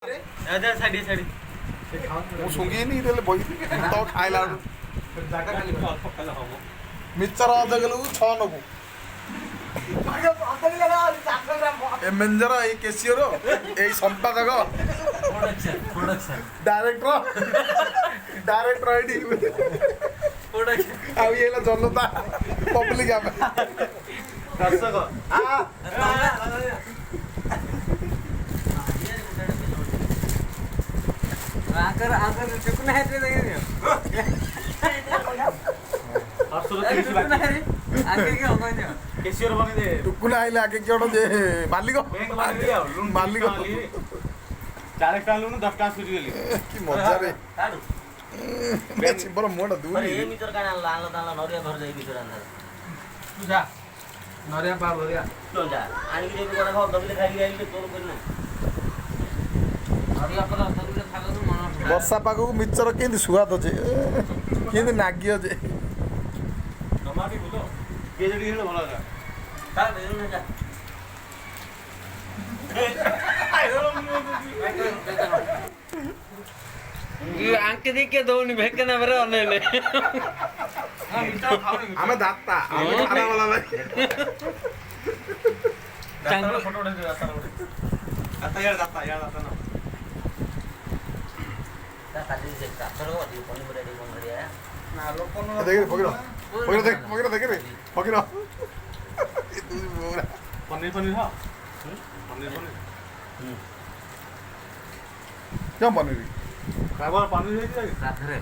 ମୁଁ ଶୁଙ୍ଗିନି ଦେଲେ ବହି ତ ଖାଇଲା ମିଚର ଅଧ କିଲୋକୁ 6 ନବୁ ମେଞ୍ଜର ଏଇ କେସିଓର ଏଇ ସମ୍ପାଦକ ଡାଇରେକ୍ଟର ଏଇଠି ଆଉ ଇଏ ହେଲା ଜନତା ପବ୍ଲିକ ଆମେ ଦର୍ଶକ आकर आकर चुकना है रे देखिए चुकना है रे आगे क्या होगा जो केशियर बने दे टुकुना आइले आगे केडो जे मालिक बैंक मार दिया मालिक 4 टा लुनु 10 टा सुरी गेली की मजा रे काडू बेच बरो मोड दूनी ए मिटर काना लाल दाला नरिया घर जाई मिटर आंदा तू जा नरिया पार नरिया तो जा आनी के भी कोना खाओ दबले खाई गई तोर करना नरिया पर दबले खालो तो मन वर्षा पागो मिचर केंदी सुवाद जे केंदी नागियो जे टमाटी बोलो के जडी हेलो भला जा ता बेरु ना जा ये आंक दी के दोनी भेकना बरे अनेले हमें दाता हमें खाना वाला भाई चांगला फोटो उठे रास्ता उठे आता यार दाता ना ता खाली से कापर हो दी पनी बरे दी मन रिया ना लोकन देख फकीरो देख रे फकीरो पनीर पनीर हा पनीर क्या बनेगी खाइबार पनीर हे कि राधरे